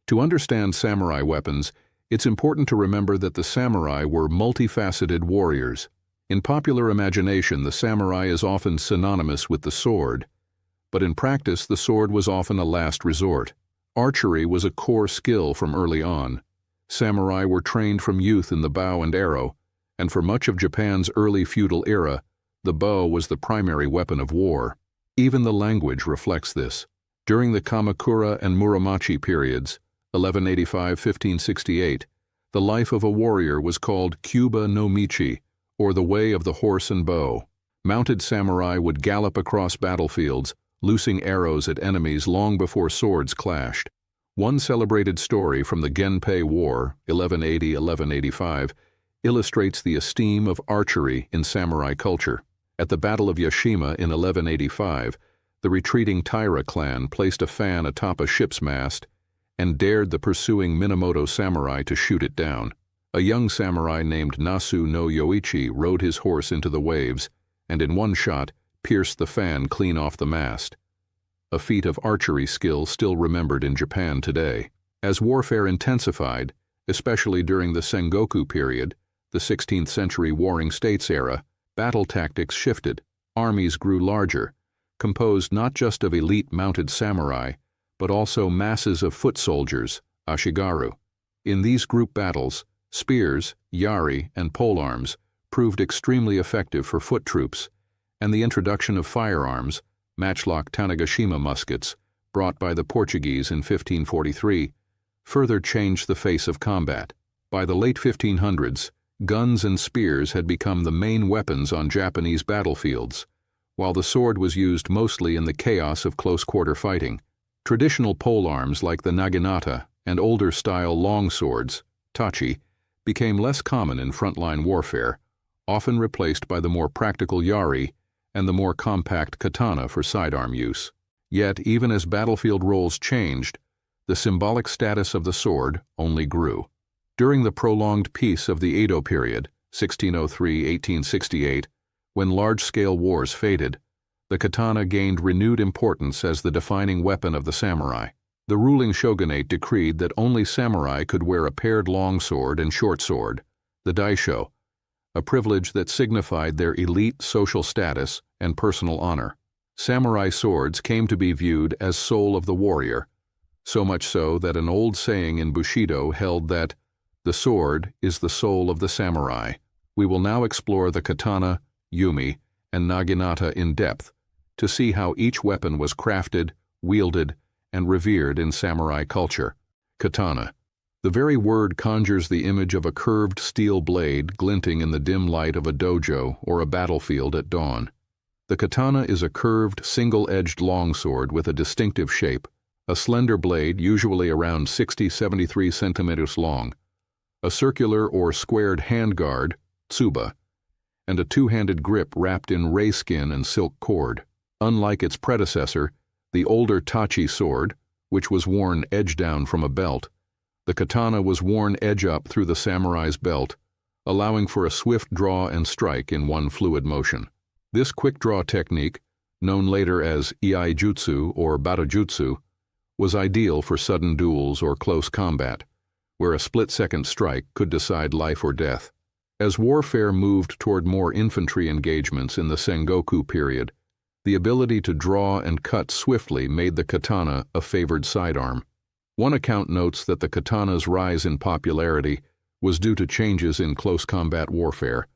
To understand samurai weapons, it's important to remember that the samurai were multifaceted warriors. In popular imagination, the samurai is often synonymous with the sword, but in practice, the sword was often a last resort. Archery was a core skill from early on. Samurai were trained from youth in the bow and arrow, and for much of Japan's early feudal era, the bow was the primary weapon of war. Even the language reflects this. During the Kamakura and Muromachi periods, 1185–1568, the life of a warrior was called Kyuba no Michi, or the way of the horse and bow. Mounted samurai would gallop across battlefields, loosing arrows at enemies long before swords clashed. One celebrated story from the Genpei War, 1180–1185, illustrates the esteem of archery in samurai culture. At the Battle of Yashima in 1185, the retreating Taira clan placed a fan atop a ship's mast and dared the pursuing Minamoto samurai to shoot it down. A young samurai named Nasu no Yoichi rode his horse into the waves and in one shot pierced the fan clean off the mast, a feat of archery skill still remembered in Japan today. As warfare intensified, especially during the Sengoku period, the 16th century Warring States era, battle tactics shifted. Armies grew larger, composed not just of elite mounted samurai, but also masses of foot soldiers, ashigaru. In these group battles, spears, yari, and polearms proved extremely effective for foot troops, and the introduction of firearms, matchlock Tanegashima muskets, brought by the Portuguese in 1543, further changed the face of combat. By the late 1500s, guns and spears had become the main weapons on Japanese battlefields, while the sword was used mostly in the chaos of close-quarter fighting. Traditional polearms like the Naginata and older-style longswords, tachi, became less common in frontline warfare, often replaced by the more practical yari and the more compact katana for sidearm use. Yet, even as battlefield roles changed, the symbolic status of the sword only grew. During the prolonged peace of the Edo period, 1603–1868, when large-scale wars faded, the katana gained renewed importance as the defining weapon of the samurai. The ruling shogunate decreed that only samurai could wear a paired longsword and short sword, the daisho, a privilege that signified their elite social status and personal honor. Samurai swords came to be viewed as soul of the warrior, so much so that an old saying in Bushidō held that the sword is the soul of the samurai. We will now explore the katana, yumi, and naginata in depth to see how each weapon was crafted, wielded, and revered in samurai culture. Katana. The very word conjures the image of a curved steel blade glinting in the dim light of a dojo or a battlefield at dawn. The katana is a curved, single-edged longsword with a distinctive shape, a slender blade usually around 60–73 centimeters long, a circular or squared handguard, tsuba, and a two-handed grip wrapped in ray skin and silk cord. Unlike its predecessor, the older tachi sword, which was worn edge-down from a belt, the katana was worn edge-up through the samurai's belt, allowing for a swift draw and strike in one fluid motion. This quick-draw technique, known later as iai-jutsu or batojutsu, was ideal for sudden duels or close combat, where a split-second strike could decide life or death. As warfare moved toward more infantry engagements in the Sengoku period, the ability to draw and cut swiftly made the katana a favored sidearm. One account notes that the katana's rise in popularity was due to changes in close combat warfare.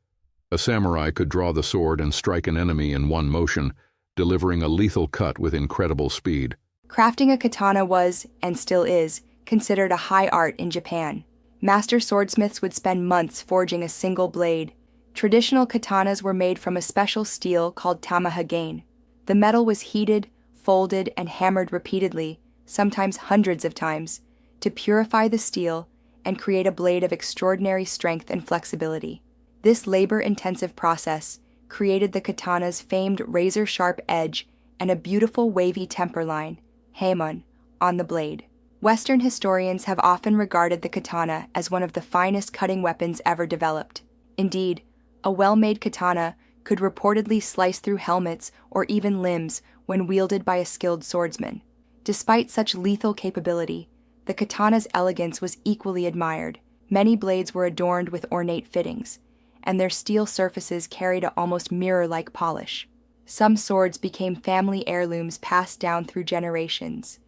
A samurai could draw the sword and strike an enemy in one motion, delivering a lethal cut with incredible speed. Crafting a katana was, and still is, considered a high art in Japan. Master swordsmiths would spend months forging a single blade. Traditional katanas were made from a special steel called tamahagane. The metal was heated, folded, and hammered repeatedly, sometimes hundreds of times, to purify the steel and create a blade of extraordinary strength and flexibility. This labor-intensive process created the katana's famed razor-sharp edge and a beautiful wavy temper line, heimon, on the blade. Western historians have often regarded the katana as one of the finest cutting weapons ever developed. Indeed, a well-made katana could reportedly slice through helmets or even limbs when wielded by a skilled swordsman. Despite such lethal capability, the the katana's elegance was equally admired. Many blades were adorned with ornate fittings, and their steel surfaces carried an almost mirror-like polish. Some swords became family heirlooms passed down through generations,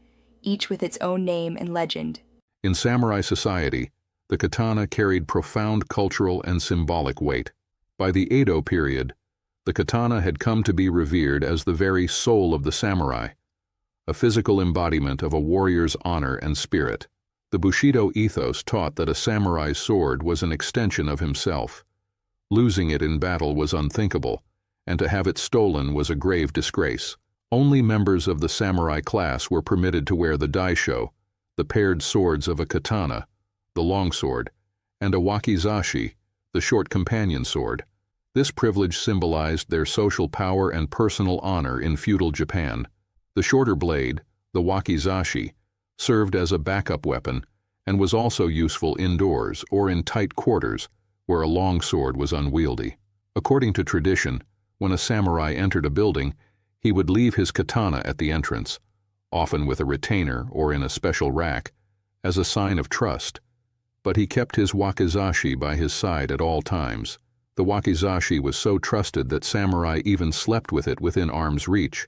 each with its own name and legend. In samurai society, the katana carried profound cultural and symbolic weight. By the Edo period, the katana had come to be revered as the very soul of the samurai, a physical embodiment of a warrior's honor and spirit. The Bushidō ethos taught that a samurai's sword was an extension of himself. Losing it in battle was unthinkable, and to have it stolen was a grave disgrace. Only members of the samurai class were permitted to wear the daisho, the paired swords of a katana, the longsword, and a wakizashi, the short companion sword. This privilege symbolized their social power and personal honor in feudal Japan. The shorter blade, the wakizashi, served as a backup weapon and was also useful indoors or in tight quarters where a long sword was unwieldy. According to tradition, when a samurai entered a building, he would leave his katana at the entrance, often with a retainer or in a special rack, as a sign of trust. But he kept his wakizashi by his side at all times. The wakizashi was so trusted that samurai even slept with it within arm's reach,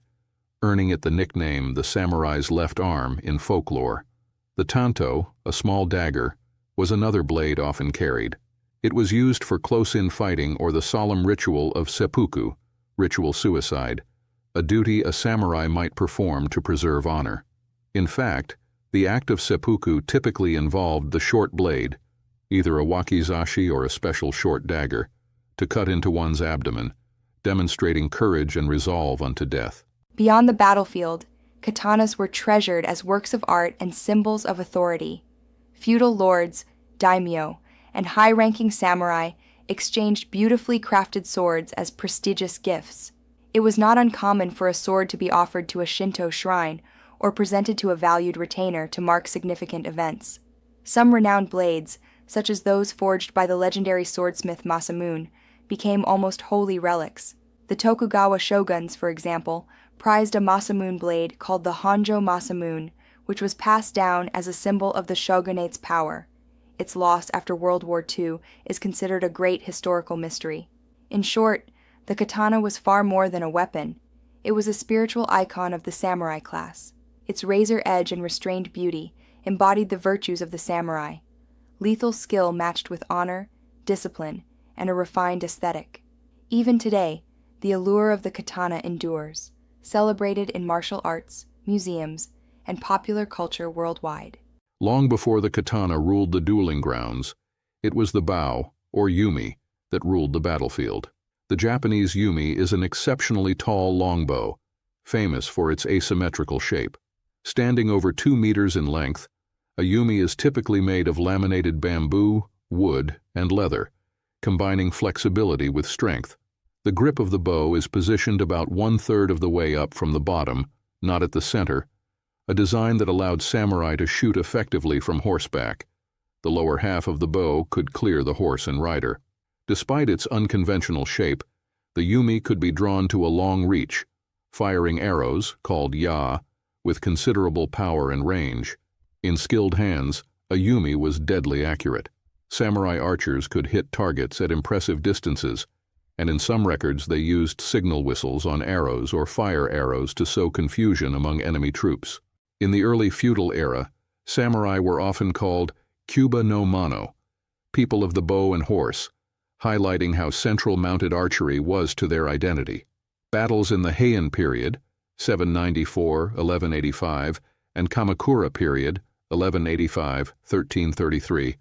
earning it the nickname the samurai's left arm in folklore. The tanto, a small dagger, was another blade often carried. It was used for close-in fighting or the solemn ritual of seppuku, ritual suicide, a duty a samurai might perform to preserve honor. In fact, the act of seppuku typically involved the short blade, either a wakizashi or a special short dagger, to cut into one's abdomen, demonstrating courage and resolve unto death. Beyond the battlefield, katanas were treasured as works of art and symbols of authority. Feudal lords, daimyo, and high-ranking samurai exchanged beautifully crafted swords as prestigious gifts. It was not uncommon for a sword to be offered to a Shinto shrine or presented to a valued retainer to mark significant events. Some renowned blades, such as those forged by the legendary swordsmith Masamune, became almost holy relics. The Tokugawa shoguns, for example, prized a Masamune blade called the Honjo Masamune, which was passed down as a symbol of the shogunate's power. Its loss after World War II is considered a great historical mystery. In short, the katana was far more than a weapon. It was a spiritual icon of the samurai class. Its razor edge and restrained beauty embodied the virtues of the samurai: lethal skill matched with honor, discipline, and a refined aesthetic. Even today, the allure of the katana endures, celebrated in martial arts, museums, and popular culture worldwide. Long before the katana ruled the dueling grounds, it was the bao, or yumi, that ruled the battlefield. The Japanese yumi is an exceptionally tall longbow, famous for its asymmetrical shape. Standing over 2 meters in length, a yumi is typically made of laminated bamboo, wood, and leather, combining flexibility with strength. The grip of the bow is positioned about 1/3 of the way up from the bottom, not at the center, a design that allowed samurai to shoot effectively from horseback. The lower half of the bow could clear the horse and rider. Despite its unconventional shape, the yumi could be drawn to a long reach, firing arrows, called ya, with considerable power and range. In skilled hands, a yumi was deadly accurate. Samurai archers could hit targets at impressive distances, and in some records they used signal whistles on arrows or fire arrows to sow confusion among enemy troops. In the early feudal era, samurai were often called Kyuba no Mano, people of the bow and horse, highlighting how central mounted archery was to their identity. Battles in the Heian period, 794–1185, and Kamakura period, 1185–1333,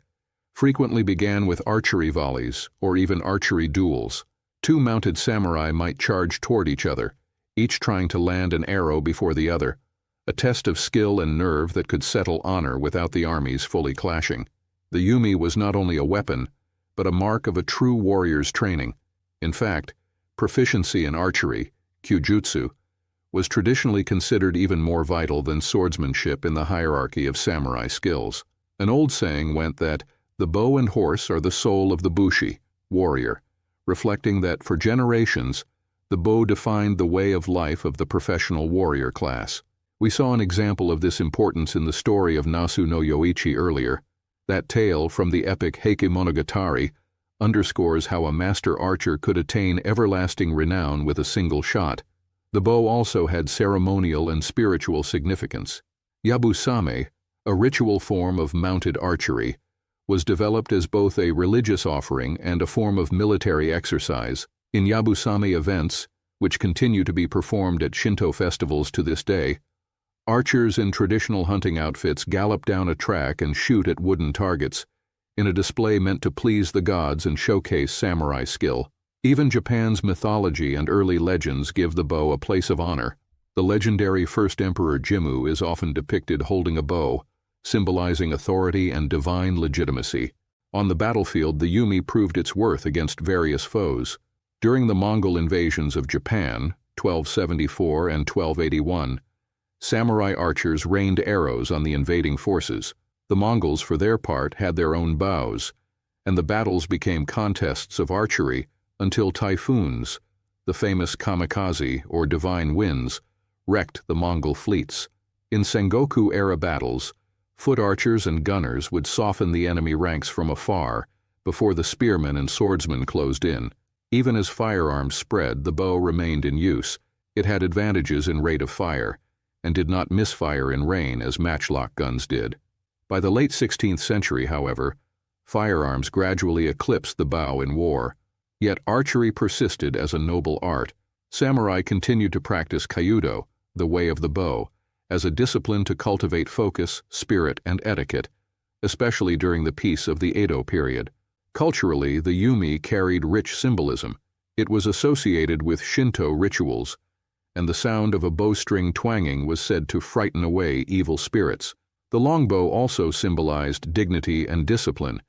frequently began with archery volleys or even archery duels. 2 mounted samurai might charge toward each other, each trying to land an arrow before the other, a test of skill and nerve that could settle honor without the armies fully clashing. The yumi was not only a weapon, but a mark of a true warrior's training. In fact, proficiency in archery, kyujutsu, was traditionally considered even more vital than swordsmanship in the hierarchy of samurai skills. An old saying went that the bow and horse are the soul of the bushi, warrior, reflecting that for generations, the bow defined the way of life of the professional warrior class. We saw an example of this importance in the story of Nasu no Yoichi earlier. That tale from the epic Heike Monogatari underscores how a master archer could attain everlasting renown with a single shot. The bow also had ceremonial and spiritual significance. Yabusame, a ritual form of mounted archery, was developed as both a religious offering and a form of military exercise. In Yabusame events, which continue to be performed at Shinto festivals to this day, archers in traditional hunting outfits gallop down a track and shoot at wooden targets, in a display meant to please the gods and showcase samurai skill. Even Japan's mythology and early legends give the bow a place of honor. The legendary first emperor Jimmu is often depicted holding a bow, symbolizing authority and divine legitimacy. On the battlefield, the yumi proved its worth against various foes. During the Mongol invasions of Japan, 1274 and 1281, samurai archers rained arrows on the invading forces. The Mongols, for their part, had their own bows, and the battles became contests of archery until typhoons, the famous kamikaze or divine winds, wrecked the Mongol fleets. In Sengoku-era battles, foot archers and gunners would soften the enemy ranks from afar before the spearmen and swordsmen closed in. Even as firearms spread, the bow remained in use. It had advantages in rate of fire, and did not misfire in rain as matchlock guns did. By the late 16th century, however, firearms gradually eclipsed the bow in war. Yet archery persisted as a noble art. Samurai continued to practice kyudo, the way of the bow, as a discipline to cultivate focus, spirit, and etiquette, especially during the peace of the Edo period. Culturally, the yumi carried rich symbolism. It was associated with Shinto rituals, and the sound of a bowstring twanging was said to frighten away evil spirits. The longbow also symbolized dignity and discipline.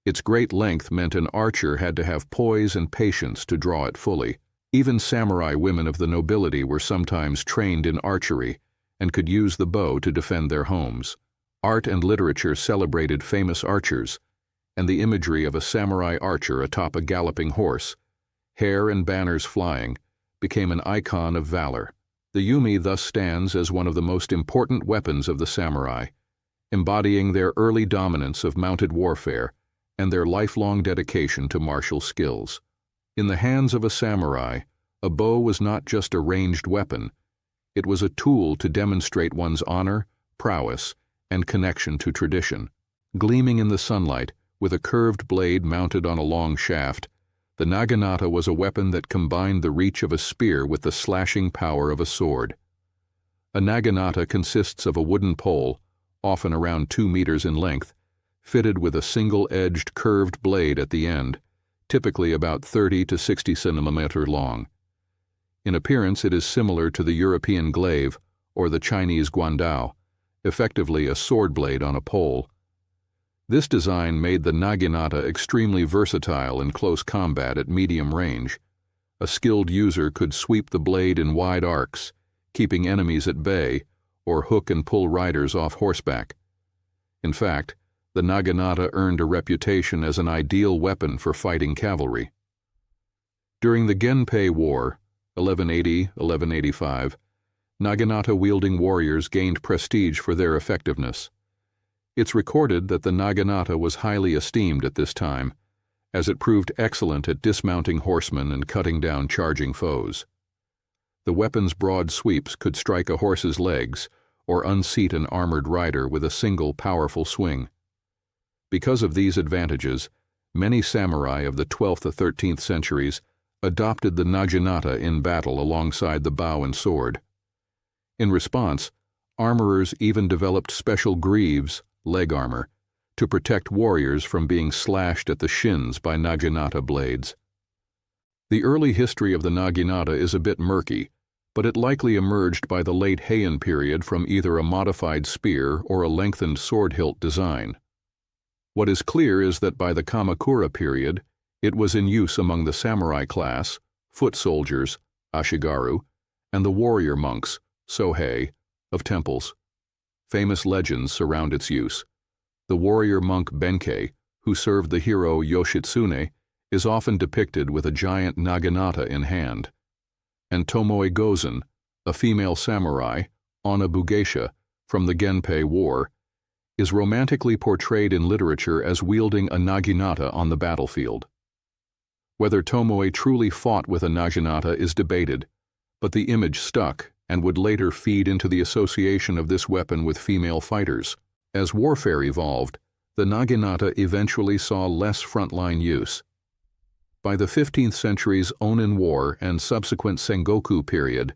Its great length meant an archer had to have poise and patience to draw it fully. Even samurai women of the nobility were sometimes trained in archery and could use the bow to defend their homes. Art and literature celebrated famous archers, and the imagery of a samurai archer atop a galloping horse, hair and banners flying, became an icon of valor. The yumi thus stands as one of the most important weapons of the samurai, embodying their early dominance of mounted warfare and their lifelong dedication to martial skills. In the hands of a samurai, a bow was not just a ranged weapon, it was a tool to demonstrate one's honor, prowess, and connection to tradition. Gleaming in the sunlight, with a curved blade mounted on a long shaft, the naginata was a weapon that combined the reach of a spear with the slashing power of a sword. A naginata consists of a wooden pole, often around 2 meters in length, fitted with a single-edged curved blade at the end, typically about 30 to 60 centimeters long. In appearance, it is similar to the European glaive or the Chinese guandao, effectively a sword blade on a pole. This design made the naginata extremely versatile in close combat at medium range. A skilled user could sweep the blade in wide arcs, keeping enemies at bay, or hook and pull riders off horseback. In fact, the naginata earned a reputation as an ideal weapon for fighting cavalry. During the Genpei War, 1180-1185, naginata-wielding warriors gained prestige for their effectiveness. It's recorded that the naginata was highly esteemed at this time, as it proved excellent at dismounting horsemen and cutting down charging foes. The weapon's broad sweeps could strike a horse's legs or unseat an armored rider with a single powerful swing. Because of these advantages, many samurai of the 12th to 13th centuries adopted the naginata in battle alongside the bow and sword. In response, armorers even developed special greaves, leg armor, to protect warriors from being slashed at the shins by naginata blades. The early history of the naginata is a bit murky, but it likely emerged by the late Heian period from either a modified spear or a lengthened sword hilt design. What is clear is that by the Kamakura period, it was in use among the samurai class, foot soldiers, ashigaru, and the warrior monks, sohei, of temples. Famous legends surround its use. The warrior monk Benkei, who served the hero Yoshitsune, is often depicted with a giant naginata in hand. And Tomoe Gozen, a female samurai, Onna from the Genpei War, is romantically portrayed in literature as wielding a naginata on the battlefield. Whether Tomoe truly fought with a naginata is debated, but the image stuck and would later feed into the association of this weapon with female fighters. As warfare evolved, the naginata eventually saw less frontline use. By the 15th century's Onin War and subsequent Sengoku period,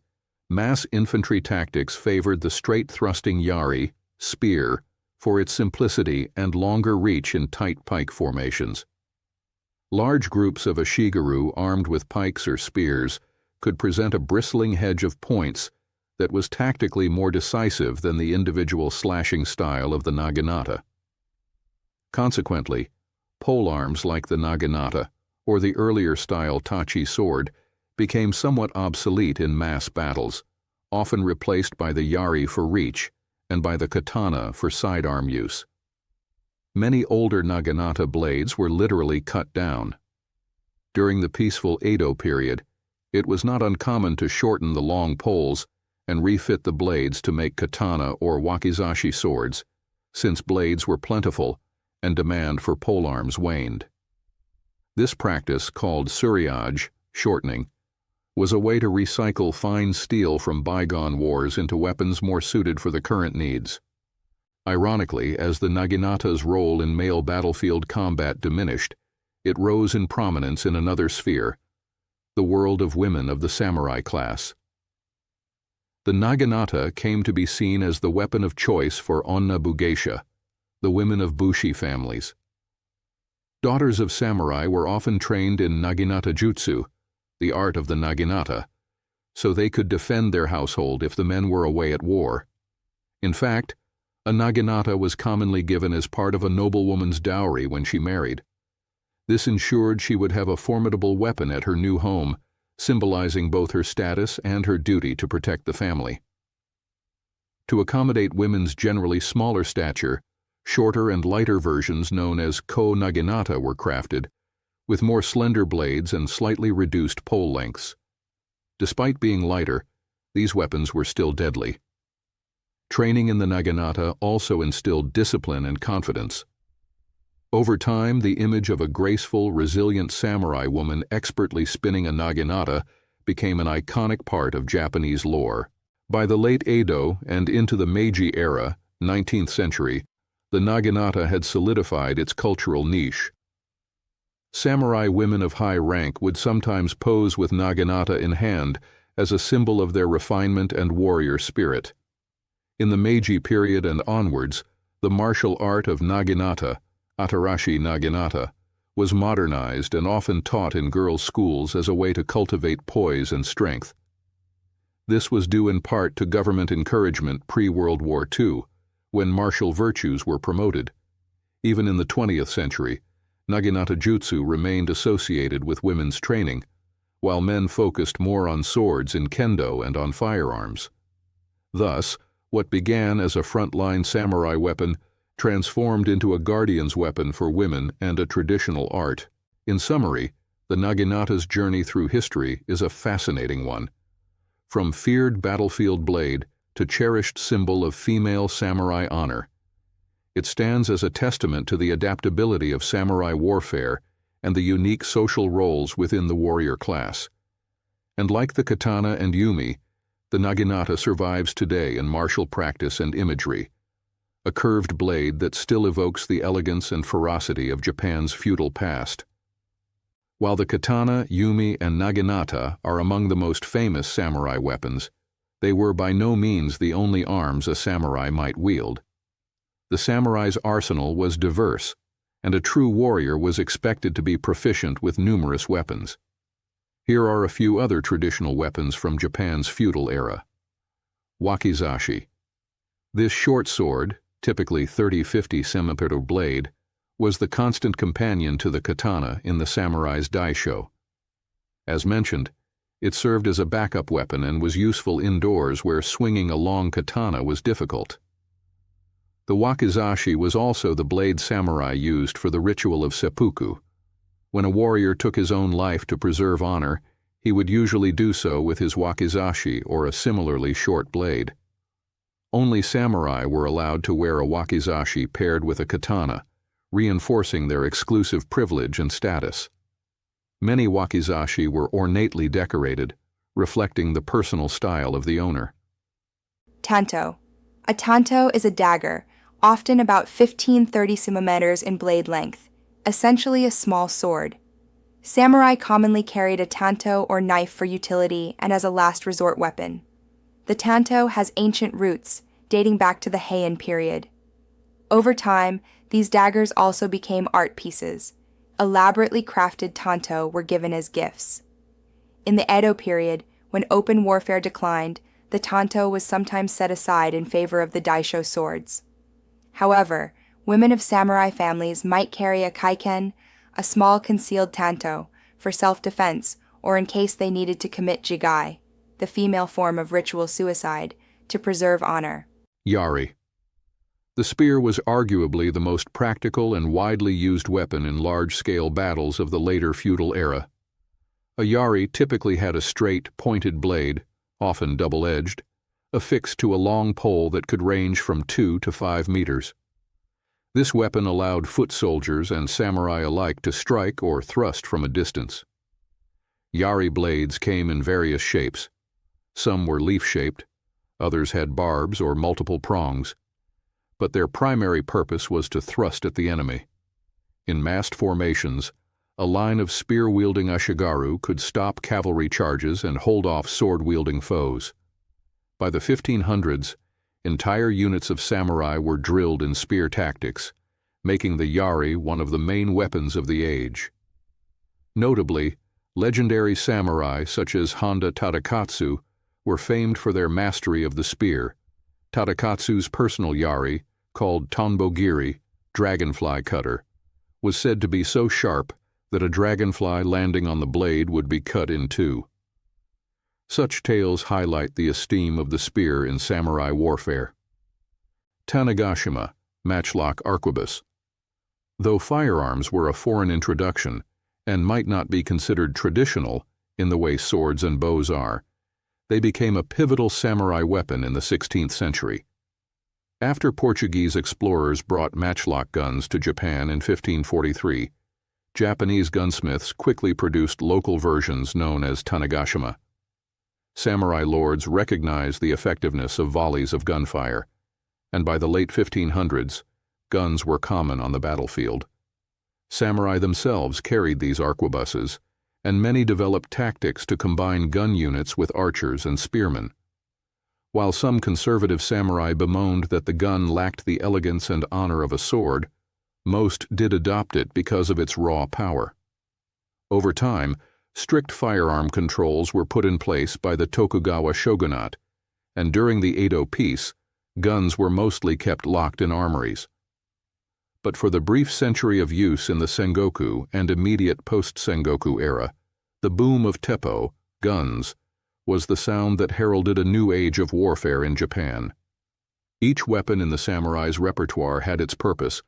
mass infantry tactics favored the straight-thrusting yari, spear, for its simplicity and longer reach in tight pike formations. Large groups of ashigaru armed with pikes or spears could present a bristling hedge of points that was tactically more decisive than the individual slashing style of the naginata. Consequently, polearms like the naginata, or the earlier style tachi sword, became somewhat obsolete in mass battles, often replaced by the yari for reach and by the katana for sidearm use. Many older naginata blades were literally cut down. During the peaceful Edo period, it was not uncommon to shorten the long poles and refit the blades to make katana or wakizashi swords, since blades were plentiful and demand for polearms waned. This practice, called suriage, shortening, was a way to recycle fine steel from bygone wars into weapons more suited for the current needs. Ironically, as the naginata's role in male battlefield combat diminished, it rose in prominence in another sphere, the world of women of the samurai class. The naginata came to be seen as the weapon of choice for onna bugeisha, the women of bushi families. Daughters of samurai were often trained in naginata jutsu, the art of the naginata, so they could defend their household if the men were away at war. In fact, a naginata was commonly given as part of a noblewoman's dowry when she married. This ensured she would have a formidable weapon at her new home, symbolizing both her status and her duty to protect the family. To accommodate women's generally smaller stature, shorter and lighter versions known as ko-naginata were crafted, with more slender blades and slightly reduced pole lengths. Despite being lighter, these weapons were still deadly. Training in the naginata also instilled discipline and confidence. Over time, the image of a graceful, resilient samurai woman expertly spinning a naginata became an iconic part of Japanese lore. By the late Edo and into the Meiji era, 19th century, the naginata had solidified its cultural niche. Samurai women of high rank would sometimes pose with naginata in hand as a symbol of their refinement and warrior spirit. In the Meiji period and onwards, the martial art of naginata, Atarashi naginata, was modernized and often taught in girls' schools as a way to cultivate poise and strength. This was due in part to government encouragement pre-World War II, when martial virtues were promoted. Even in the 20th century, naginata jutsu remained associated with women's training, while men focused more on swords in kendo and on firearms. Thus, what began as a frontline samurai weapon transformed into a guardian's weapon for women and a traditional art. In summary, the naginata's journey through history is a fascinating one. From feared battlefield blade to cherished symbol of female samurai honor, it stands as a testament to the adaptability of samurai warfare and the unique social roles within the warrior class. And like the katana and yumi, the naginata survives today in martial practice and imagery, a curved blade that still evokes the elegance and ferocity of Japan's feudal past. While the katana, yumi, and naginata are among the most famous samurai weapons, they were by no means the only arms a samurai might wield. The samurai's arsenal was diverse, and a true warrior was expected to be proficient with numerous weapons. Here are a few other traditional weapons from Japan's feudal era. Wakizashi. This short sword, typically 30-50 cm blade, was the constant companion to the katana in the samurai's daisho. As mentioned, it served as a backup weapon and was useful indoors where swinging a long katana was difficult. The wakizashi was also the blade samurai used for the ritual of seppuku. When a warrior took his own life to preserve honor, he would usually do so with his wakizashi or a similarly short blade. Only samurai were allowed to wear a wakizashi paired with a katana, reinforcing their exclusive privilege and status. Many wakizashi were ornately decorated, reflecting the personal style of the owner. Tanto. A tanto is a dagger, often about 15-30 centimeters in blade length, essentially a small sword. Samurai commonly carried a tanto or knife for utility and as a last resort weapon. The tanto has ancient roots, dating back to the Heian period. Over time, these daggers also became art pieces. Elaborately crafted tanto were given as gifts. In the Edo period, when open warfare declined, the tanto was sometimes set aside in favor of the daisho swords. However, women of samurai families might carry a kaiken, a small concealed tanto, for self-defense or in case they needed to commit jigai, the female form of ritual suicide, to preserve honor. Yari. The spear was arguably the most practical and widely used weapon in large-scale battles of the later feudal era. A yari typically had a straight, pointed blade, often double-edged, affixed to a long pole that could range from 2 to 5 meters. This weapon allowed foot soldiers and samurai alike to strike or thrust from a distance. Yari blades came in various shapes. Some were leaf-shaped, others had barbs or multiple prongs, but their primary purpose was to thrust at the enemy. In massed formations, a line of spear-wielding ashigaru could stop cavalry charges and hold off sword-wielding foes. By the 1500s, entire units of samurai were drilled in spear tactics, making the yari one of the main weapons of the age. Notably, legendary samurai such as Honda Tadakatsu were famed for their mastery of the spear. Tadakatsu's personal yari, called Tonbogiri, dragonfly cutter, was said to be so sharp that a dragonfly landing on the blade would be cut in two. Such tales highlight the esteem of the spear in samurai warfare. Tanegashima, matchlock arquebus. Though firearms were a foreign introduction and might not be considered traditional in the way swords and bows are, they became a pivotal samurai weapon in the 16th century. After Portuguese explorers brought matchlock guns to Japan in 1543, Japanese gunsmiths quickly produced local versions known as Tanegashima. Samurai lords recognized the effectiveness of volleys of gunfire, and by the late 1500s, guns were common on the battlefield. Samurai themselves carried these arquebuses, and many developed tactics to combine gun units with archers and spearmen. While some conservative samurai bemoaned that the gun lacked the elegance and honor of a sword, most did adopt it because of its raw power. Over time, strict firearm controls were put in place by the Tokugawa shogunate, and during the Edo peace, guns were mostly kept locked in armories. But for the brief century of use in the Sengoku and immediate post-Sengoku era, the boom of teppo, guns, was the sound that heralded a new age of warfare in Japan. Each weapon in the samurai's repertoire had its purpose,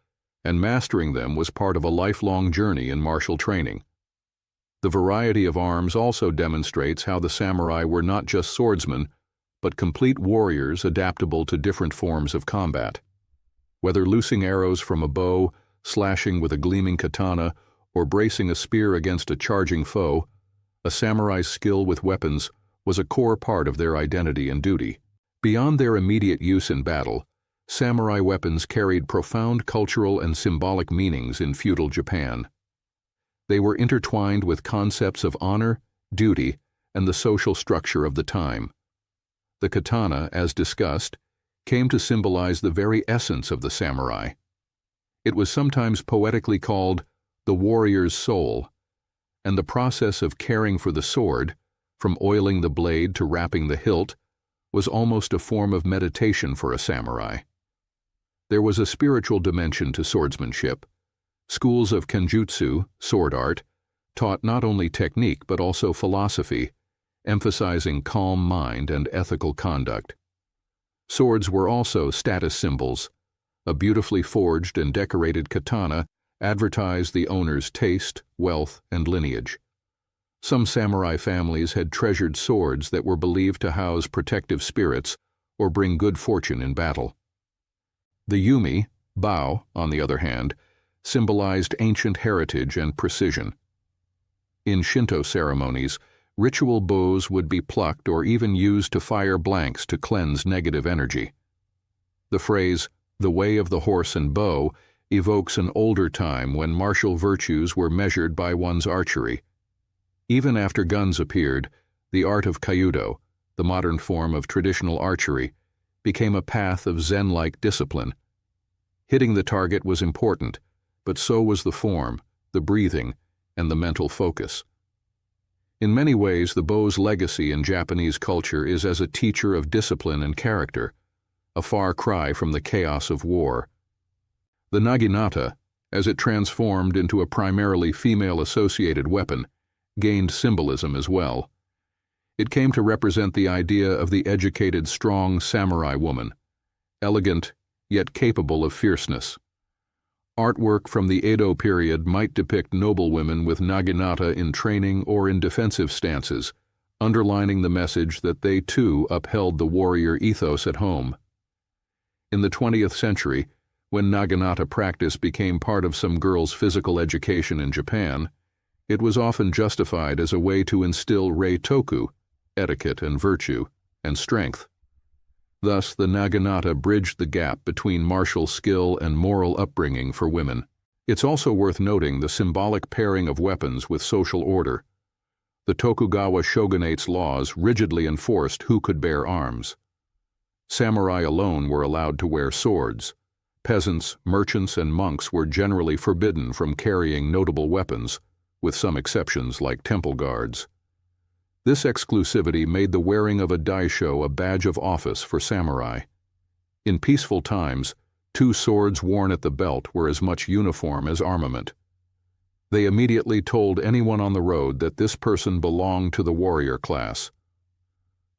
and mastering them was part of a lifelong journey in martial training. The variety of arms also demonstrates how the samurai were not just swordsmen, but complete warriors adaptable to different forms of combat. Whether loosing arrows from a bow, slashing with a gleaming katana, or bracing a spear against a charging foe, a samurai's skill with weapons was a core part of their identity and duty. Beyond their immediate use in battle, samurai weapons carried profound cultural and symbolic meanings in feudal Japan. They were intertwined with concepts of honor, duty, and the social structure of the time. The katana, as discussed, came to symbolize the very essence of the samurai. It was sometimes poetically called the warrior's soul, and the process of caring for the sword, from oiling the blade to wrapping the hilt, was almost a form of meditation for a samurai. There was a spiritual dimension to swordsmanship. Schools of kenjutsu, sword art, taught not only technique but also philosophy, emphasizing calm mind and ethical conduct. Swords were also status symbols. A beautifully forged and decorated katana advertised the owner's taste, wealth, and lineage. Some samurai families had treasured swords that were believed to house protective spirits or bring good fortune in battle. The yumi, bow, on the other hand, symbolized ancient heritage and precision. In Shinto ceremonies, ritual bows would be plucked or even used to fire blanks to cleanse negative energy. The phrase, "the way of the horse and bow," evokes an older time when martial virtues were measured by one's archery. Even after guns appeared, the art of kyudo, the modern form of traditional archery, became a path of Zen-like discipline. Hitting the target was important, but so was the form, the breathing, and the mental focus. In many ways, the bow's legacy in Japanese culture is as a teacher of discipline and character, a far cry from the chaos of war. The Naginata, as it transformed into a primarily female-associated weapon, gained symbolism as well. It came to represent the idea of the educated, strong samurai woman, elegant yet capable of fierceness. Artwork from the Edo period might depict noble women with naginata in training or in defensive stances, underlining the message that they too upheld the warrior ethos at home. In the 20th century, when naginata practice became part of some girls' physical education in Japan, it was often justified as a way to instill rei-toku, etiquette and virtue, and strength. Thus, the naginata bridged the gap between martial skill and moral upbringing for women. It's also worth noting the symbolic pairing of weapons with social order. The Tokugawa shogunate's laws rigidly enforced who could bear arms. Samurai alone were allowed to wear swords. Peasants, merchants, and monks were generally forbidden from carrying notable weapons, with some exceptions like temple guards. This exclusivity made the wearing of a daisho a badge of office for samurai. In peaceful times, 2 swords worn at the belt were as much uniform as armament. They immediately told anyone on the road that this person belonged to the warrior class.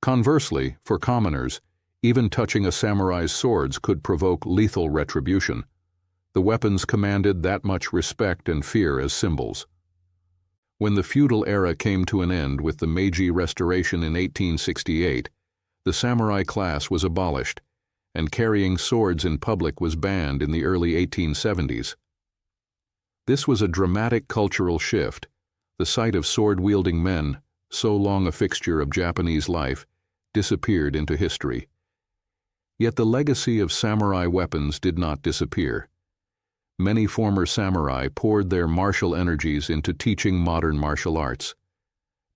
Conversely, for commoners, even touching a samurai's swords could provoke lethal retribution. The weapons commanded that much respect and fear as symbols. When the feudal era came to an end with the Meiji Restoration in 1868, the samurai class was abolished, and carrying swords in public was banned in the early 1870s. This was a dramatic cultural shift. The sight of sword-wielding men, so long a fixture of Japanese life, disappeared into history. Yet the legacy of samurai weapons did not disappear. Many former samurai poured their martial energies into teaching modern martial arts.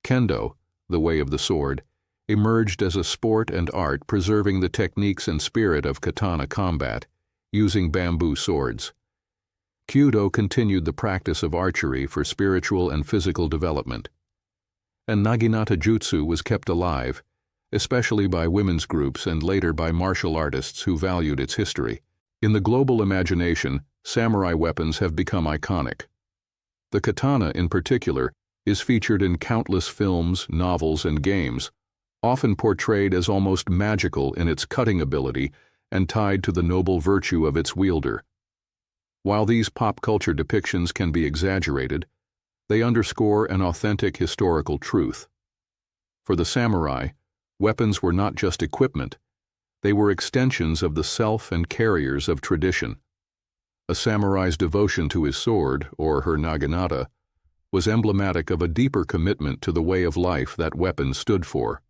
Kendo, the way of the sword, emerged as a sport and art preserving the techniques and spirit of katana combat, using bamboo swords. Kyudo continued the practice of archery for spiritual and physical development. And Naginata Jutsu was kept alive, especially by women's groups and later by martial artists who valued its history. In the global imagination, samurai weapons have become iconic. The katana, in particular, is featured in countless films, novels, and games, often portrayed as almost magical in its cutting ability and tied to the noble virtue of its wielder. While these pop culture depictions can be exaggerated, they underscore an authentic historical truth. For the samurai, weapons were not just equipment, they were extensions of the self and carriers of tradition. A samurai's devotion to his sword, or her naginata, was emblematic of a deeper commitment to the way of life that weapon stood for.